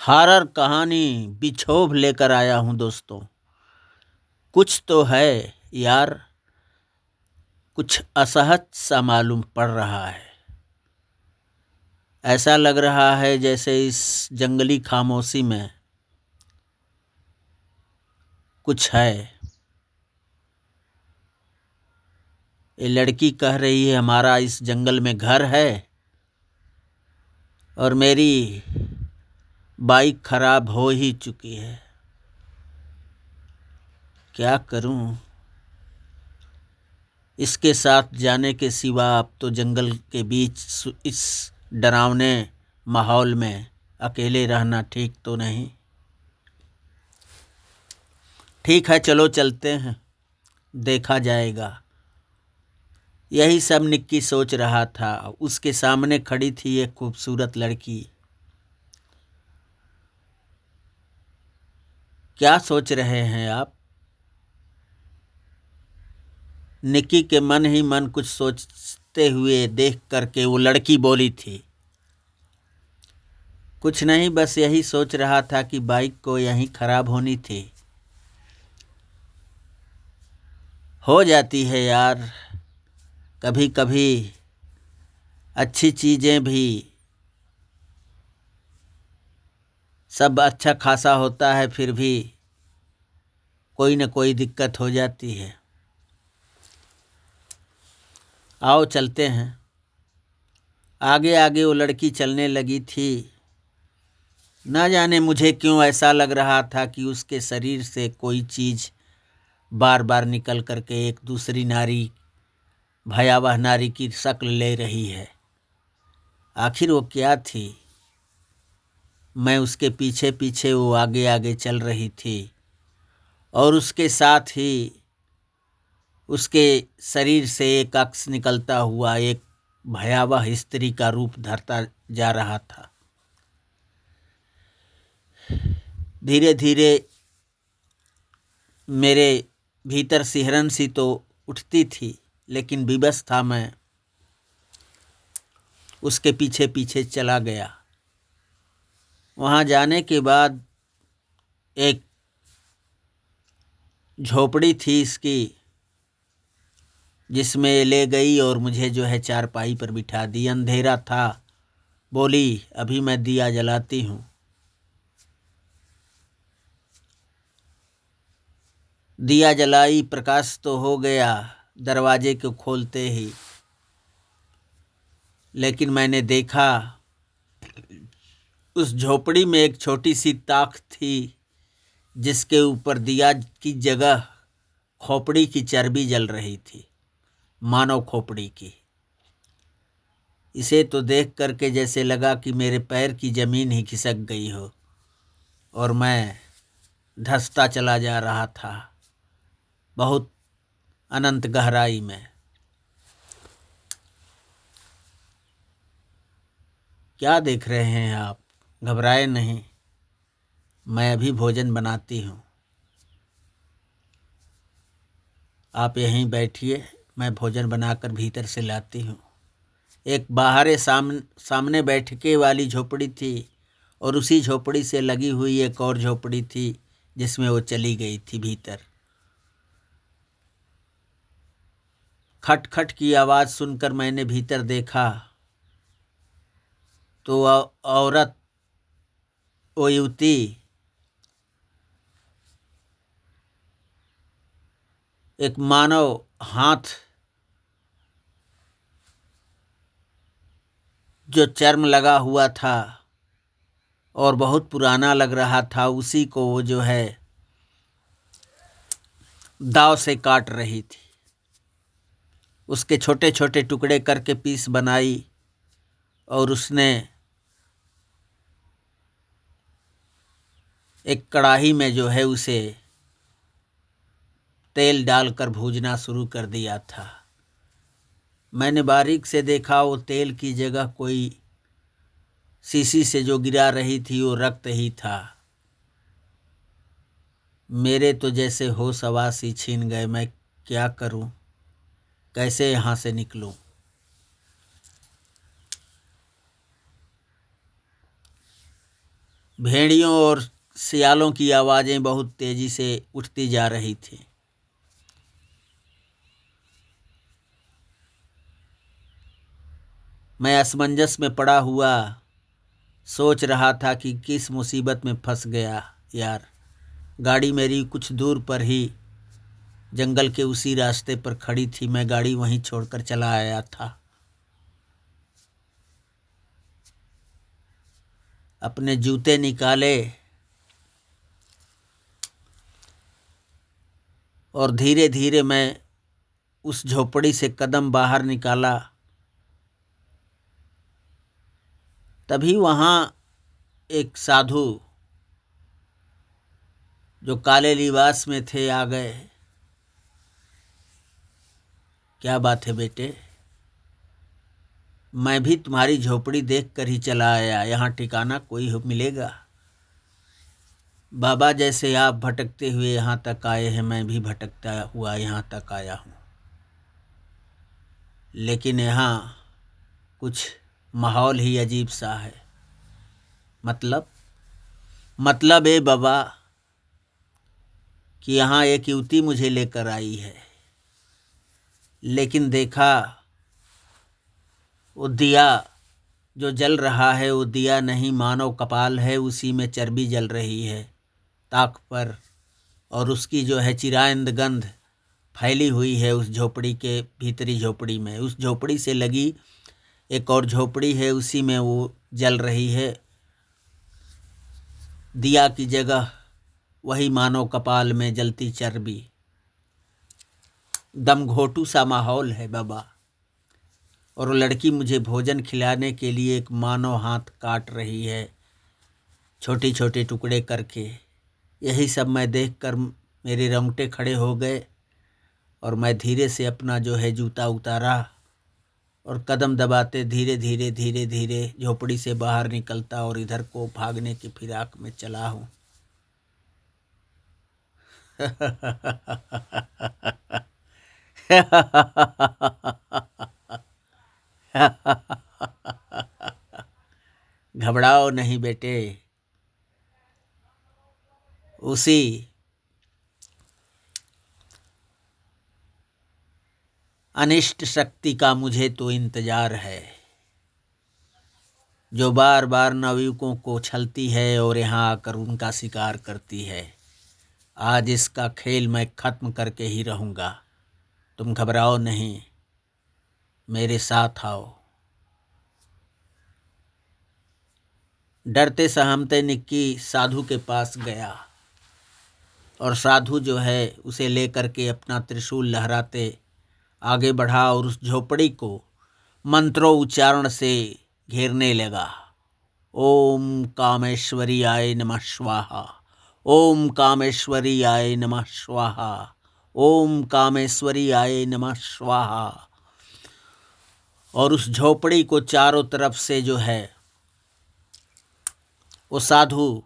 Horror कहानी बिछोह लेकर आया हूँ दोस्तों। कुछ तो है यार, कुछ असहज सा मालूम पड़ रहा है। ऐसा लग रहा है जैसे इस जंगली खामोशी में कुछ है। ये लड़की कह रही है हमारा इस जंगल में घर है और मेरी बाइक खराब हो ही चुकी है। क्या करूं? इसके साथ जाने के सिवा अब तो जंगल के बीच इस डरावने माहौल में अकेले रहना ठीक तो नहीं। ठीक है, चलो चलते हैं, देखा जाएगा। यही सब निक्की सोच रहा था। उसके सामने खड़ी थी एक खूबसूरत लड़की। क्या सोच रहे हैं आप? निक्की के मन ही मन कुछ सोचते हुए देख करके वो लड़की बोली थी, कुछ नहीं, बस यही सोच रहा था कि बाइक को यहीं खराब होनी थी। हो जाती है यार, कभी कभी अच्छी चीज़ें भी, सब अच्छा खासा होता है फिर भी कोई न कोई दिक्कत हो जाती है। आओ चलते हैं। आगे आगे वो लड़की चलने लगी थी। न जाने मुझे क्यों ऐसा लग रहा था कि उसके शरीर से कोई चीज़ बार बार निकल करके एक दूसरी नारी, भयावह नारी की शक्ल ले रही है। आखिर वो क्या थी? मैं उसके पीछे पीछे, वो आगे आगे चल रही थी और उसके साथ ही उसके शरीर से एक अक्स निकलता हुआ एक भयावह स्त्री का रूप धरता जा रहा था। धीरे धीरे मेरे भीतर सिहरन सी तो उठती थी, लेकिन विवश था मैं। उसके पीछे पीछे चला गया। वहाँ जाने के बाद एक झोपड़ी थी इसकी, जिसमें ले गई और मुझे जो है चारपाई पर बिठा दी। अंधेरा था। बोली, अभी मैं दिया जलाती हूँ। दिया जलाई, प्रकाश तो हो गया दरवाजे को खोलते ही, लेकिन मैंने देखा उस झोपड़ी में एक छोटी सी ताक थी, जिसके ऊपर दिया की जगह खोपड़ी की चर्बी जल रही थी, मानव खोपड़ी की। इसे तो देख करके जैसे लगा कि मेरे पैर की जमीन ही खिसक गई हो और मैं धंसता चला जा रहा था बहुत अनंत गहराई में। क्या देख रहे हैं आप? घबराए नहीं, मैं अभी भोजन बनाती हूँ। आप यहीं बैठिए, मैं भोजन बनाकर भीतर से लाती हूँ। एक बाहर सामने बैठके वाली झोपड़ी थी और उसी झोपड़ी से लगी हुई एक और झोपड़ी थी, जिसमें वो चली गई थी भीतर। खट खट की आवाज़ सुनकर मैंने भीतर देखा तो औरत, वो युवती एक मानव हाथ जो चर्म लगा हुआ था और बहुत पुराना लग रहा था, उसी को वो जो है दाव से काट रही थी। उसके छोटे छोटे टुकड़े करके पीस बनाई और उसने एक कढ़ाई में जो है उसे तेल डालकर भूजना शुरू कर दिया था। मैंने बारीक से देखा, वो तेल की जगह कोई शीशी से जो गिरा रही थी वो रक्त ही था। मेरे तो जैसे होश हवास ही छीन गए। मैं क्या करूं? कैसे यहाँ से निकलूं? भेड़ियों और सियालों की आवाज़ें बहुत तेज़ी से उठती जा रही थीं। मैं असमंजस में पड़ा हुआ सोच रहा था कि किस मुसीबत में फंस गया यार। गाड़ी मेरी कुछ दूर पर ही जंगल के उसी रास्ते पर खड़ी थी। मैं गाड़ी वहीं छोड़कर चला आया था। अपने जूते निकाले और धीरे धीरे मैं उस झोपड़ी से कदम बाहर निकाला। तभी वहाँ एक साधु जो काले लिबास में थे आ गए। क्या बात है बेटे, मैं भी तुम्हारी झोपड़ी देख कर ही चला आया। यहाँ ठिकाना कोई मिलेगा? बाबा जैसे आप भटकते हुए यहाँ तक आए हैं, मैं भी भटकता हुआ यहाँ तक आया हूँ। लेकिन यहाँ कुछ माहौल ही अजीब सा है। मतलब है बाबा कि यहाँ एक युवती मुझे लेकर आई है, लेकिन देखा वो दिया जो जल रहा है वो दिया नहीं, मानव कपाल है, उसी में चर्बी जल रही है ताक पर, और उसकी जो है चिरांद गंध फैली हुई है उस झोपड़ी के भीतरी झोपड़ी में। उस झोपड़ी से लगी एक और झोपड़ी है, उसी में वो जल रही है। दिया की जगह वही मानव कपाल में जलती चर्बी। दमघोटू सा माहौल है बाबा। और वो लड़की मुझे भोजन खिलाने के लिए एक मानव हाथ काट रही है, छोटे छोटे टुकड़े करके। यही सब मैं देखकर मेरे रोंगटे खड़े हो गए और मैं धीरे से अपना जो है जूता उतारा और कदम दबाते धीरे धीरे धीरे धीरे झोपड़ी से बाहर निकलता और इधर को भागने की फिराक में चला हूँ। घबराओ नहीं बेटे, उसी अनिष्ट शक्ति का मुझे तो इंतजार है जो बार बार नवयुवकों को छलती है और यहाँ आकर उनका शिकार करती है। आज इसका खेल मैं ख़त्म करके ही रहूँगा। तुम घबराओ नहीं, मेरे साथ आओ। डरते सहमते निक्की साधु के पास गया और साधु जो है उसे लेकर के अपना त्रिशूल लहराते आगे बढ़ा और उस झोपड़ी को मंत्रों उच्चारण से घेरने लगा। ओम कामेश्वरी आय नमः स्वाहा, ओम कामेश्वरी आय नमः स्वाहा, ओम कामेश्वरी आय नमः स्वाहा। और उस झोपड़ी को चारों तरफ से जो है वो साधु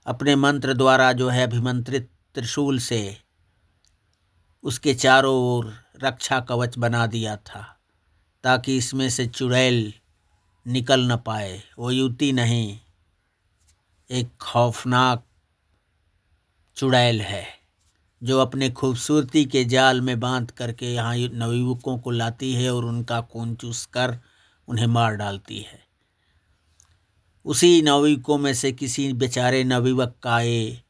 अपने मंत्र द्वारा जो है अभिमंत्रित त्रिशूल से उसके चारों ओर रक्षा कवच बना दिया था ताकि इसमें से चुड़ैल निकल न पाए। वो युवती नहीं, एक खौफनाक चुड़ैल है जो अपने खूबसूरती के जाल में बांध करके यहाँ नवयुवकों को लाती है और उनका खून चूस कर उन्हें मार डालती है। उसी नवयुवकों में से किसी बेचारे नवयुवक का ये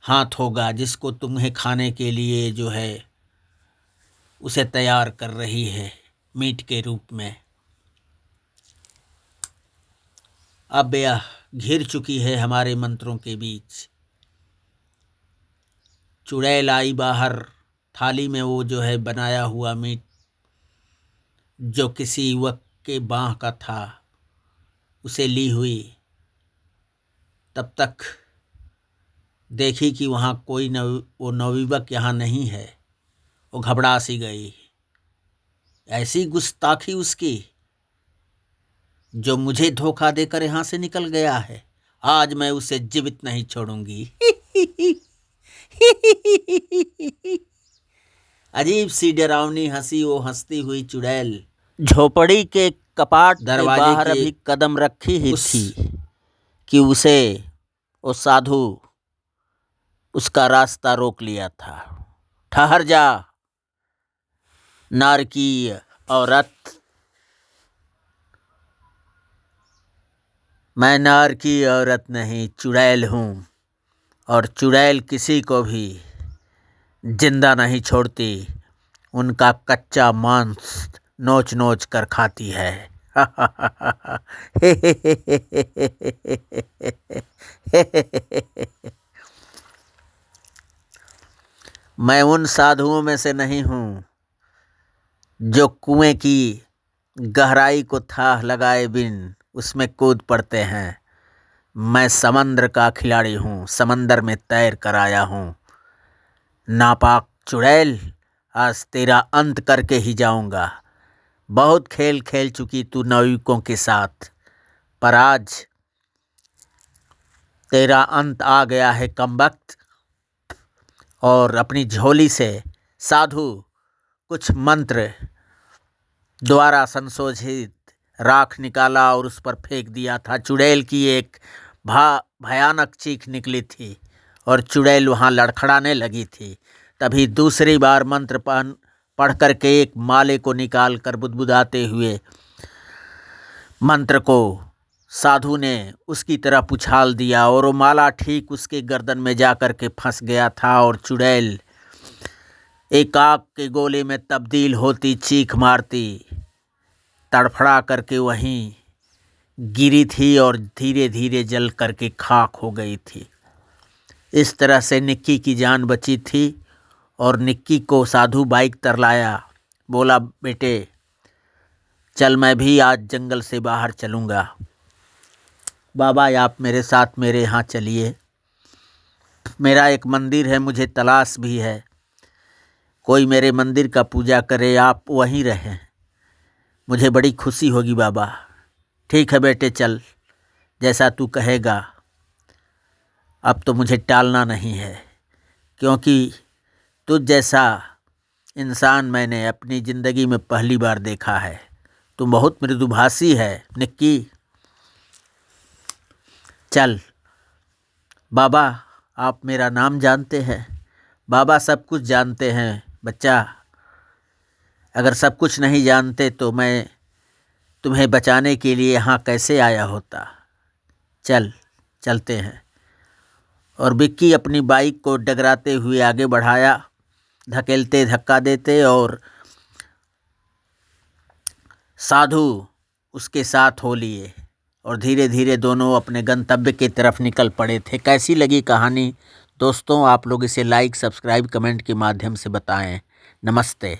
हाथ होगा जिसको तुम्हें खाने के लिए जो है उसे तैयार कर रही है मीट के रूप में। अब यह घिर चुकी है हमारे मंत्रों के बीच। चुड़ैल आई बाहर, थाली में वो जो है बनाया हुआ मीट जो किसी युवक के बाँह का था उसे ली हुई। तब तक देखी कि वहाँ कोई वो नवयुवक यहाँ नहीं है। वो घबरा सी गई। ऐसी गुस्ताखी उसकी जो मुझे धोखा देकर यहाँ से निकल गया है। आज मैं उसे जीवित नहीं छोड़ूंगी। अजीब सी डरावनी हंसी वो हंसती हुई चुड़ैल झोपड़ी के कपाट के दरवाजे बाहर के अभी कदम रखी ही उस थी कि उसे वो साधु उसका रास्ता रोक लिया था। ठहर जा नारकीय औरत, मैं नार की औरत नहीं, चुड़ैल हूँ, और चुड़ैल किसी को भी जिंदा नहीं छोड़ती, उनका कच्चा मांस नोच नोच कर खाती है। मैं उन साधुओं में से नहीं हूँ जो कुएं की गहराई को थाह लगाए बिन उसमें कूद पड़ते हैं। मैं समंदर का खिलाड़ी हूँ, समंदर में तैर कर आया हूँ। नापाक चुड़ैल, आज तेरा अंत करके ही जाऊंगा। बहुत खेल खेल चुकी तू नाविकों के साथ, पर आज तेरा अंत आ गया है कमबख्त। और अपनी झोली से साधु कुछ मंत्र द्वारा संशोधित राख निकाला और उस पर फेंक दिया था। चुड़ैल की एक भयानक चीख निकली थी और चुड़ैल वहाँ लड़खड़ाने लगी थी। तभी दूसरी बार मंत्र पढ़ करके एक माले को निकाल कर बुदबुदाते हुए मंत्र को साधु ने उसकी तरफ उछाल दिया और वो माला ठीक उसके गर्दन में जा कर के फंस गया था। और चुड़ैल एक आग के गोले में तब्दील होती, चीख मारती, तड़फड़ा करके वहीं गिरी थी और धीरे धीरे जल करके खाक हो गई थी। इस तरह से निक्की की जान बची थी और निक्की को साधु बाइक तर लाया। बोला, बेटे चल, मैं भी आज जंगल से बाहर चलूँगा। बाबा आप मेरे साथ मेरे यहाँ चलिए, मेरा एक मंदिर है, मुझे तलाश भी है, कोई मेरे मंदिर का पूजा करे, आप वहीं रहें, मुझे बड़ी खुशी होगी बाबा। ठीक है बेटे चल, जैसा तू कहेगा। अब तो मुझे टालना नहीं है, क्योंकि तुझ जैसा इंसान मैंने अपनी ज़िंदगी में पहली बार देखा है। तू बहुत मृदुभाषी है निक्की। चल बाबा, आप मेरा नाम जानते हैं? बाबा सब कुछ जानते हैं बच्चा। अगर सब कुछ नहीं जानते तो मैं तुम्हें बचाने के लिए यहाँ कैसे आया होता। चलते हैं। और विक्की अपनी बाइक को डगराते हुए आगे बढ़ाया, धकेलते धक्का देते, और साधु उसके साथ हो लिए और धीरे धीरे दोनों अपने गंतव्य की तरफ निकल पड़े थे। कैसी लगी कहानी दोस्तों? आप लोग इसे लाइक, सब्सक्राइब, कमेंट के माध्यम से बताएं। नमस्ते।